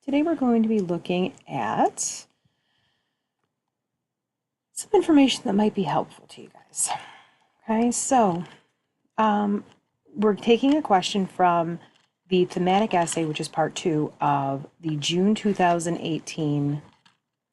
Today we're going to be looking at some information that might be helpful to you guys. Okay, so we're taking a question from the thematic essay, which is part 2 of the June 2018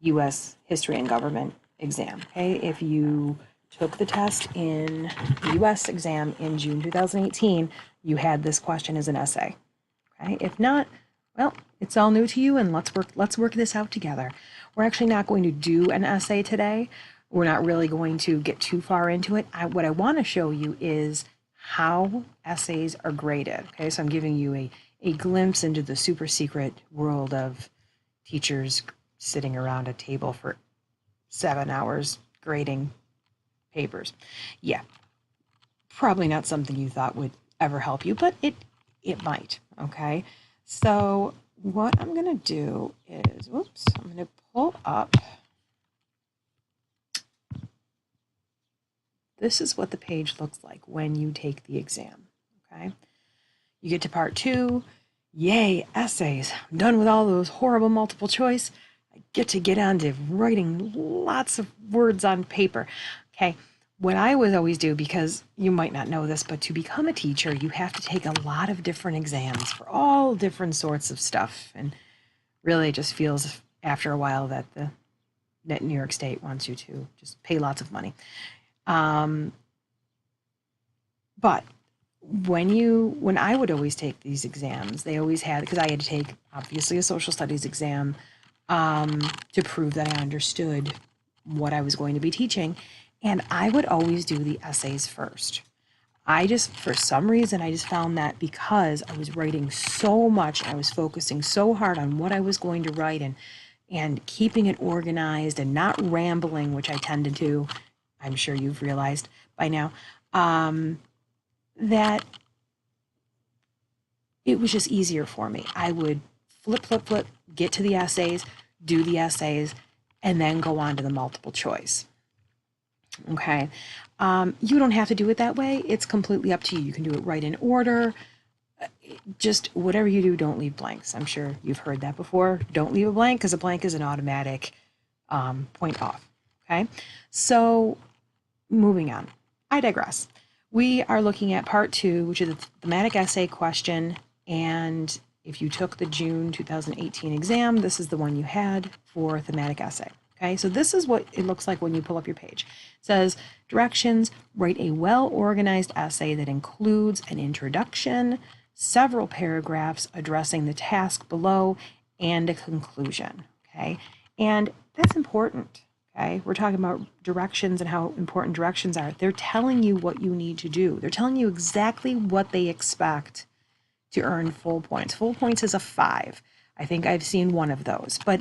U.S. History and Government exam. Okay, if you took the test in the U.S. exam in June 2018, you had this question as an essay. Okay, if not, well, it's all new to you, and let's work this out together. We're actually not going to do an essay today. We're not really going to get too far into it. What I want to show you is how essays are graded. Okay, so I'm giving you a glimpse into the super secret world of teachers sitting around a table for 7 hours grading papers. Yeah, probably not something you thought would ever help you, but it might. Okay, so what I'm going to do is, I'm going to pull up. This is what the page looks like when you take the exam. Okay, you get to part 2. Yay, essays. I'm done with all those horrible multiple choice. I get on to writing lots of words on paper. Okay, what I would always do, because you might not know this, but to become a teacher, you have to take a lot of different exams for all different sorts of stuff. And really, it just feels after a while that New York State wants you to just pay lots of money. But when I would always take these exams, they always had, because I had to take obviously a social studies exam to prove that I understood what I was going to be teaching. And I would always do the essays first. For some reason, I just found that because I was writing so much, I was focusing so hard on what I was going to write and keeping it organized and not rambling, which I tended to, I'm sure you've realized by now, that it was just easier for me. I would flip, get to the essays, do the essays, and then go on to the multiple choice. Okay. You don't have to do it that way. It's completely up to you. You can do it right in order. Just whatever you do, don't leave blanks. I'm sure you've heard that before. Don't leave a blank, because a blank is an automatic point off. Okay. So moving on. I digress. We are looking at part 2, which is a thematic essay question. And if you took the June 2018 exam, this is the one you had for thematic essay. Okay, so this is what it looks like when you pull up your page. It says, directions, write a well-organized essay that includes an introduction, several paragraphs addressing the task below, and a conclusion. Okay, and that's important. Okay, we're talking about directions and how important directions are. They're telling you what you need to do. They're telling you exactly what they expect to earn full points. Full points is a 5. I think I've seen one of those, but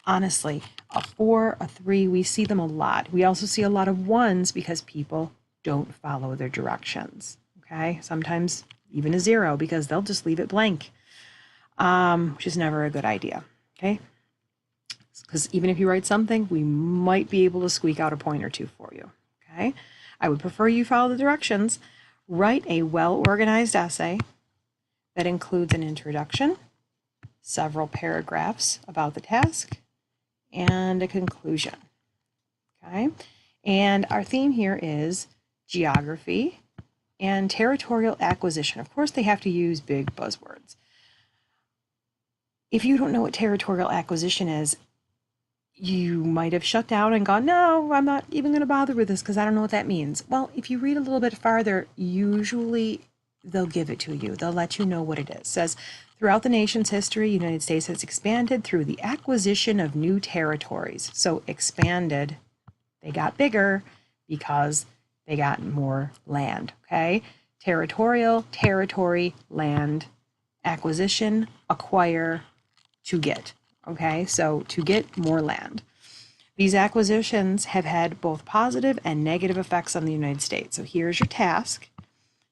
honestly, a 4, a 3, we see them a lot. We also see a lot of 1s because people don't follow their directions. Okay, sometimes even a 0 because they'll just leave it blank, which is never a good idea. Okay, because even if you write something, we might be able to squeak out a point or 2 for you. Okay, I would prefer you follow the directions. Write a well-organized essay that includes an introduction, several paragraphs about the task, and a conclusion. Okay, and our theme here is geography and territorial acquisition. Of course, they have to use big buzzwords. If you don't know what territorial acquisition is, you might have shut down and gone, no, I'm not even going to bother with this because I don't know what that means. Well, if you read a little bit farther, usually they'll give it to you. They'll let you know what it is. It says, throughout the nation's history, the United States has expanded through the acquisition of new territories. So expanded, they got bigger because they got more land. Okay, territorial, territory, land, acquisition, acquire, to get. Okay, so to get more land. These acquisitions have had both positive and negative effects on the United States. So here's your task.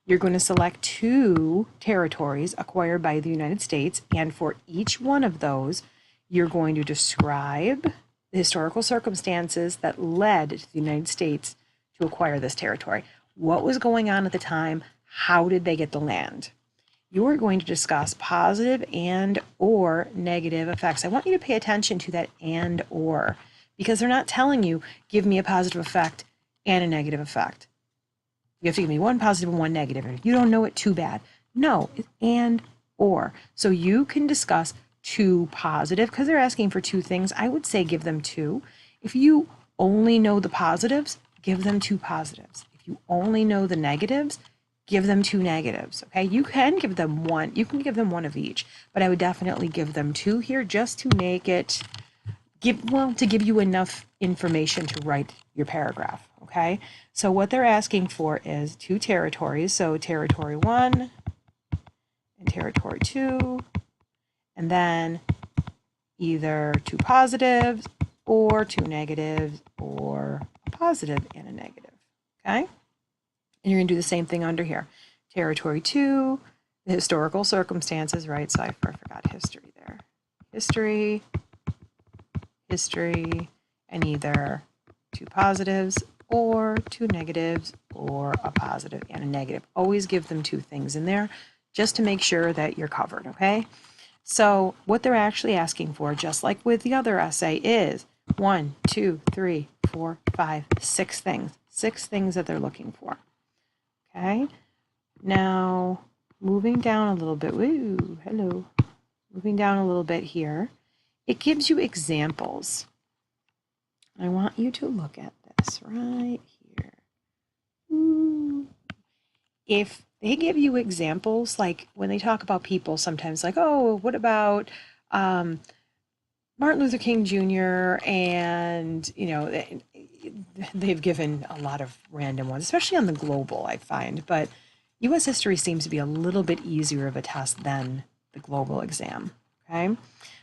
You're going to select 2 territories acquired by the United States, and for each one of those, you're going to describe the historical circumstances that led to the United States to acquire this territory. What was going on at the time? How did they get the land? you're going to discuss positive and or negative effects. I want you to pay attention to that and or, because they're not telling you, give me a positive effect and a negative effect. You have to give me one positive and one negative. If you don't know it, too bad. No, it's and or. So you can discuss two positive, because they're asking for two things. I would say give them two. If you only know the positives, give them two positives. If you only know the negatives, give them two negatives. Okay, you can give them one. You can give them one of each, but I would definitely give them two here, just to make it to give you enough information to write your paragraph. Okay, so what they're asking for is two territories. So territory 1 and territory 2, and then either two positives or two negatives, or a positive and a negative. Okay, and you're going to do the same thing under here. Territory 2, the historical circumstances, right? So I forgot history there. History, and either two positives or two negatives, or a positive and a negative. Always give them two things in there just to make sure that you're covered, okay? So what they're actually asking for, just like with the other essay, is 1, 2, 3, 4, 5, 6 things. 6 things that they're looking for. Okay? Now, moving down a little bit. Woo, hello. Moving down a little bit here. It gives you examples. I want you to look at this right here. Ooh. If they give you examples, like when they talk about people, sometimes like, oh, what about Martin Luther King Jr. and, you know, they've given a lot of random ones, especially on the global, I find. But U.S. history seems to be a little bit easier of a test than the global exam. Okay,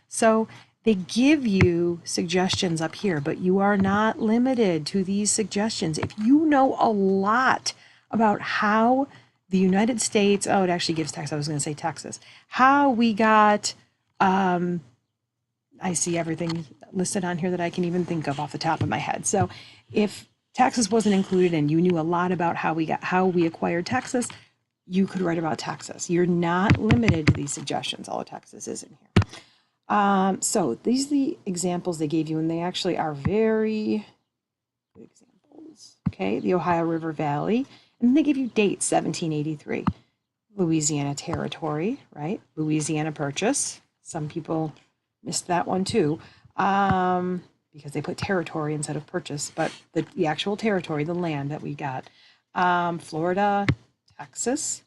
so they give you suggestions up here, but you are not limited to these suggestions. If you know a lot about how the United States, oh, it actually gives Texas, I was going to say Texas, how we got, I see everything listed on here that I can even think of off the top of my head. So if Texas wasn't included and you knew a lot about how we acquired Texas, you could write about Texas. You're not limited to these suggestions, although Texas is in here. So these are the examples they gave you, and they actually are very good examples. Okay, the Ohio River Valley, and then they give you dates: 1783, Louisiana Territory, right? Louisiana Purchase. Some people missed that one too, because they put territory instead of purchase, but the actual territory, the land that we got. Florida, Texas,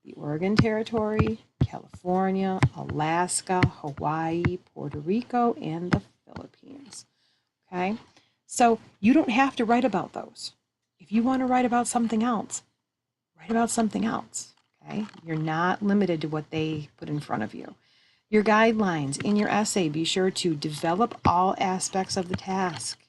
the Oregon Territory, California, Alaska, Hawaii, Puerto Rico, and the Philippines. Okay, so you don't have to write about those. If you want to write about something else, write about something else. Okay, you're not limited to what they put in front of you. Your guidelines in your essay, be sure to develop all aspects of the task.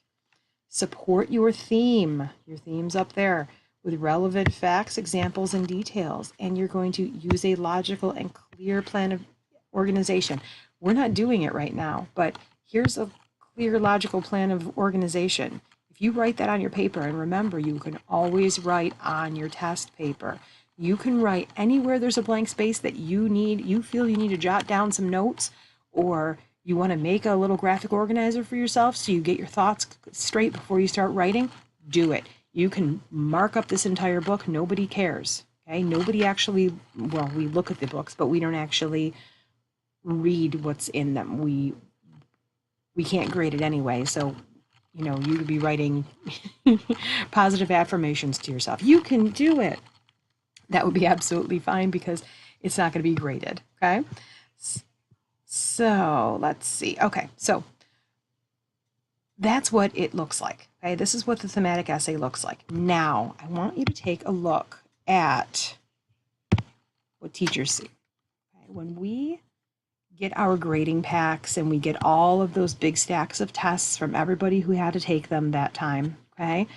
Support your theme. Your theme's up there, with relevant facts, examples, and details. And you're going to use a logical and clear plan of organization. We're not doing it right now, but here's a clear, logical plan of organization. If you write that on your paper, and remember, you can always write on your test paper. You can write anywhere there's a blank space that you feel you need to jot down some notes, or you want to make a little graphic organizer for yourself so you get your thoughts straight before you start writing, do it. You can mark up this entire book. Nobody cares. Okay? Nobody actually, well, we look at the books, but we don't actually read what's in them. We can't grade it anyway. So, you know, you could be writing positive affirmations to yourself. You can do it. That would be absolutely fine, because it's not going to be graded. Okay. So let's see. Okay. So that's what it looks like. Okay. This is what the thematic essay looks like. Now I want you to take a look at what teachers see. Okay. When we get our grading packs and we get all of those big stacks of tests from everybody who had to take them that time. Okay.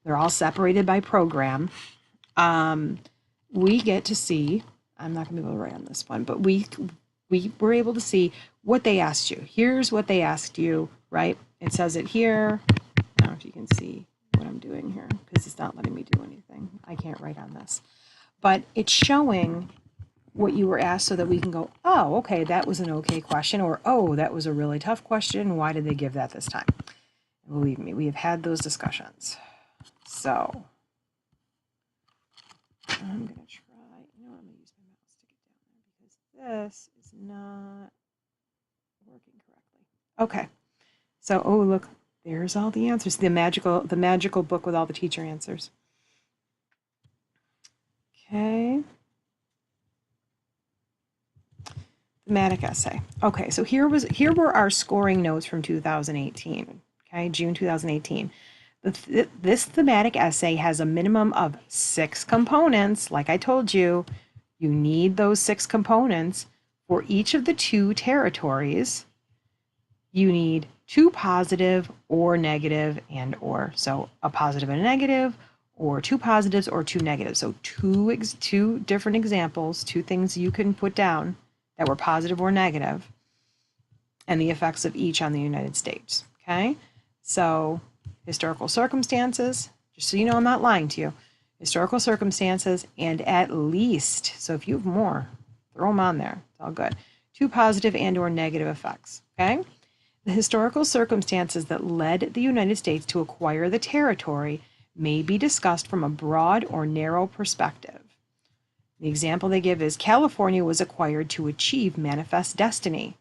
They're all separated by program. We get to see, I'm not going to be able to write on this one, but we were able to see what they asked you. Here's what they asked you, right? It says it here. I don't know if you can see what I'm doing here, because it's not letting me do anything. I can't write on this. But it's showing what you were asked so that we can go, oh, okay, that was an okay question, or oh, that was a really tough question. Why did they give that this time? And believe me, we have had those discussions. So I'm going to try, you know, I'm going to use my mouse to get down there because this is not working correctly. Okay. So, oh, look, there's all the answers. The magical book with all the teacher answers. Okay. Thematic essay. Okay, so here were our scoring notes from 2018. Okay, June 2018. This thematic essay has a minimum of 6 components. Like I told you, you need those 6 components for each of the 2 territories. You need 2 positive or negative and or. So a positive and a negative, or 2 positives or 2 negatives. So two different examples, 2 things you can put down that were positive or negative, and the effects of each on the United States. Okay, so historical circumstances, just so you know I'm not lying to you, historical circumstances, and at least, so if you have more, throw them on there, it's all good, 2 positive and or negative effects. Okay, the historical circumstances that led the United States to acquire the territory may be discussed from a broad or narrow perspective. The example they give is California was acquired to achieve manifest destiny.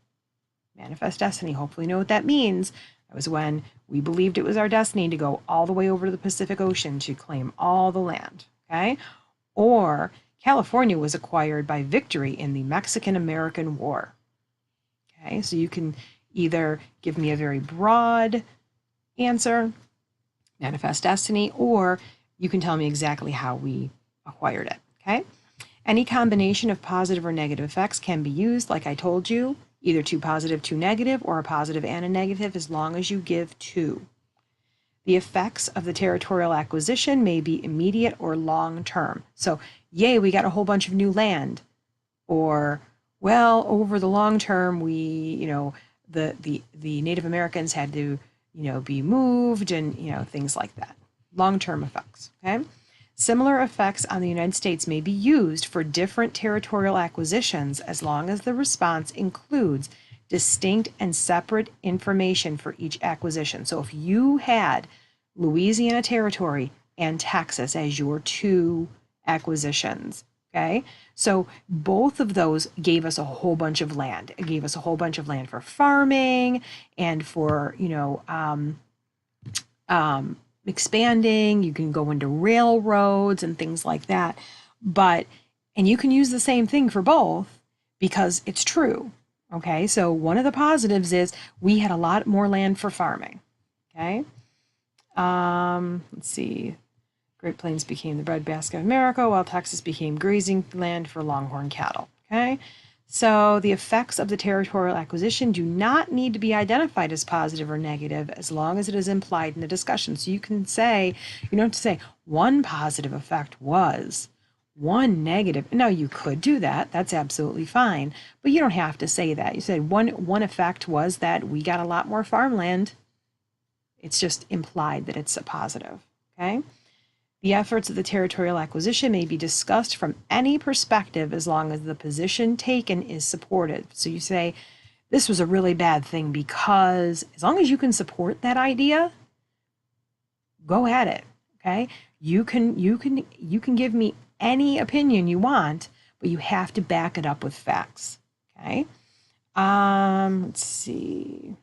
Manifest destiny, hopefully you know what that means. That was when we believed it was our destiny to go all the way over to the Pacific Ocean to claim all the land, okay? Or California was acquired by victory in the Mexican-American War. Okay, so you can either give me a very broad answer, manifest destiny, or you can tell me exactly how we acquired it, okay? Any combination of positive or negative effects can be used, like I told you, either 2 positive, 2 negative, or a positive and a negative, as long as you give 2. The effects of the territorial acquisition may be immediate or long-term. So, yay, we got a whole bunch of new land. Or, well, over the long term, the Native Americans had to, be moved and, things like that. Long-term effects, okay? Similar effects on the United States may be used for different territorial acquisitions as long as the response includes distinct and separate information for each acquisition. So if you had Louisiana Territory and Texas as your 2 acquisitions, okay? So both of those gave us a whole bunch of land. It gave us a whole bunch of land for farming and for, expanding. You can go into railroads and things like that. And you can use the same thing for both because it's true. Okay, so one of the positives is we had a lot more land for farming. Okay, let's see. Great Plains became the breadbasket of America, while Texas became grazing land for longhorn cattle. Okay, so the effects of the territorial acquisition do not need to be identified as positive or negative as long as it is implied in the discussion. So you can say, you don't have to say one positive effect was, one negative. No, you could do that. That's absolutely fine. But you don't have to say that. You said one effect was that we got a lot more farmland. It's just implied that it's a positive. Okay? The efforts of the territorial acquisition may be discussed from any perspective as long as the position taken is supported. So you say, this was a really bad thing because, as long as you can support that idea, go at it, okay? You can give me any opinion you want, but you have to back it up with facts, okay? Let's see.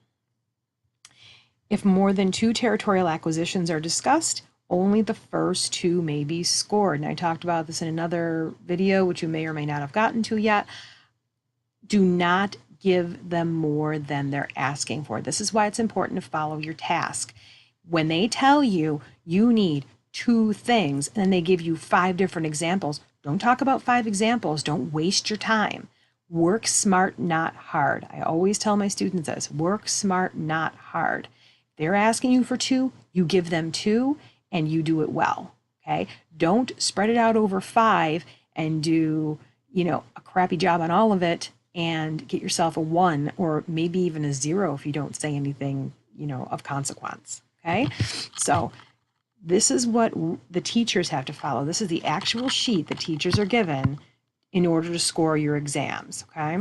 If more than 2 territorial acquisitions are discussed, only the first 2 may be scored. And I talked about this in another video, which you may or may not have gotten to yet. Do not give them more than they're asking for. This is why it's important to follow your task. When they tell you you need 2 things and then they give you 5 different examples, don't talk about 5 examples. Don't waste your time. Work smart, not hard. I always tell my students this. Work smart, not hard. If they're asking you for 2, you give them 2 and you do it well, okay? Don't spread it out over 5 and do, a crappy job on all of it and get yourself a 1 or maybe even a 0 if you don't say anything, of consequence, okay? So this is what the teachers have to follow. This is the actual sheet that teachers are given in order to score your exams, okay?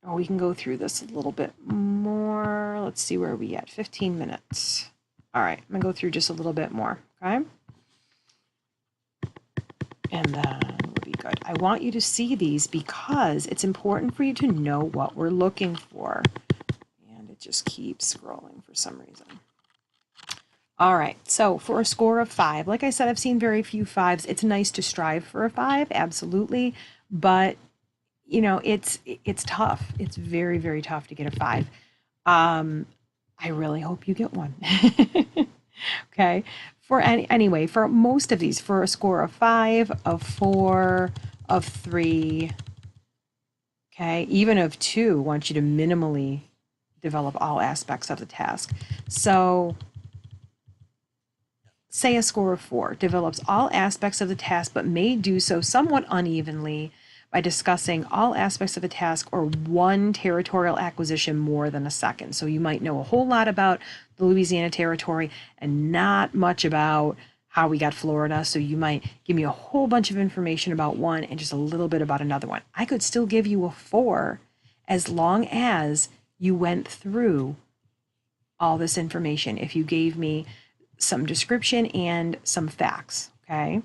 Or we can go through this a little bit more. Let's see where we at, 15 minutes. All right, I'm gonna go through just a little bit more, okay? And then we'll be good. I want you to see these because it's important for you to know what we're looking for. And it just keeps scrolling for some reason. All right, so for a score of 5, like I said, I've seen very few 5s. It's nice to strive for a 5, absolutely, but you know, it's tough. It's very, very tough to get a 5. I really hope you get one. Okay, for anyway, for most of these, for a score of 5, of 4, of 3, okay, even of 2, I want you to minimally develop all aspects of the task. So say a score of 4 develops all aspects of the task, but may do so somewhat unevenly by discussing all aspects of a task or one territorial acquisition more than a second. So you might know a whole lot about the Louisiana Territory and not much about how we got Florida. So you might give me a whole bunch of information about one and just a little bit about another one. I could still give you a 4 as long as you went through all this information. If you gave me some description and some facts, okay?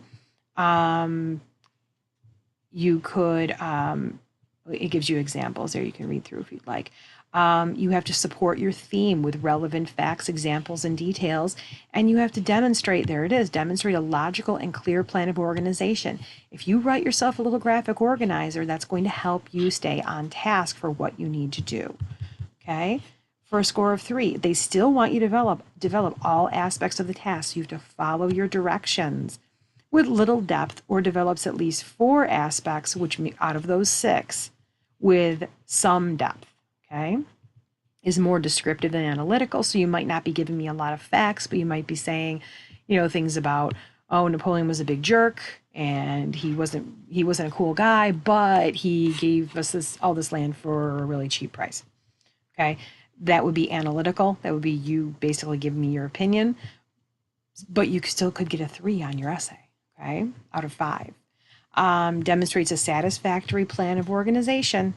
You could, it gives you examples there you can read through if you'd like. You have to support your theme with relevant facts, examples, and details, and you have to demonstrate, there it is, demonstrate a logical and clear plan of organization. If you write yourself a little graphic organizer, that's going to help you stay on task for what you need to do, okay? For a score of 3, they still want you to develop all aspects of the task. You have to follow your directions with little depth, or develops at least 4 aspects, which out of those 6, with some depth, okay? Is more descriptive than analytical, so you might not be giving me a lot of facts, but you might be saying, you know, things about, oh, Napoleon was a big jerk, and he wasn't a cool guy, but he gave us all this land for a really cheap price, okay? That would be analytical. That would be you basically giving me your opinion, but you still could get a 3 on your essay, okay, out of 5. Demonstrates a satisfactory plan of organization.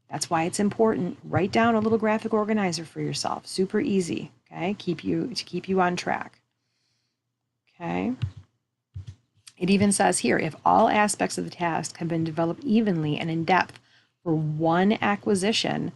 That's why it's important. Write down a little graphic organizer for yourself. Super easy, okay, to keep you on track, okay. It even says here, if all aspects of the task have been developed evenly and in depth for one acquisition,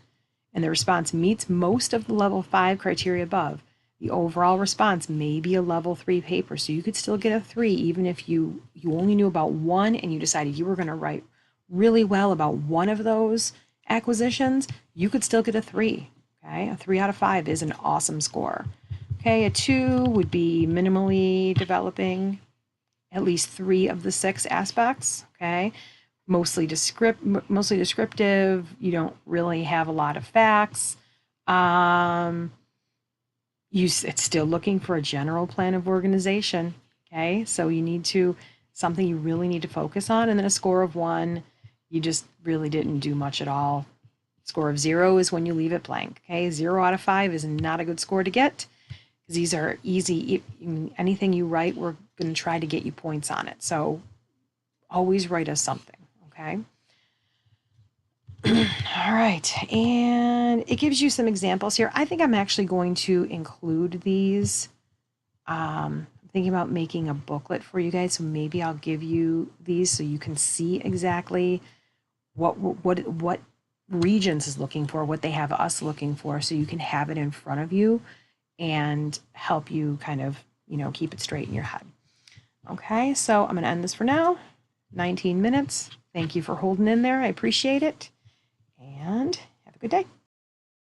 and the response meets most of the level 5 criteria above, the overall response may be a level 3 paper. So you could still get a 3 even if you only knew about one and you decided you were going to write really well about one of those acquisitions, you could still get a 3. Okay, a 3 out of 5 is an awesome score. Okay, a 2 would be minimally developing at least 3 of the 6 aspects. Okay, mostly descriptive. You don't really have a lot of facts. It's still looking for a general plan of organization. Okay, so you need to, something you really need to focus on. And then a score of 1, you just really didn't do much at all. Score of 0 is when you leave it blank. Okay, 0 out of 5 is not a good score to get, because these are easy. Anything you write, we're going to try to get you points on it. So always write us something, okay? All right, and it gives you some examples here. I think I'm actually going to include these. I'm thinking about making a booklet for you guys, so maybe I'll give you these so you can see exactly what Regents is looking for, what they have us looking for, so you can have it in front of you and help you kind of, you know, keep it straight in your head. Okay, so I'm going to end this for now. 19 minutes. Thank you for holding in there. I appreciate it. And have a good day.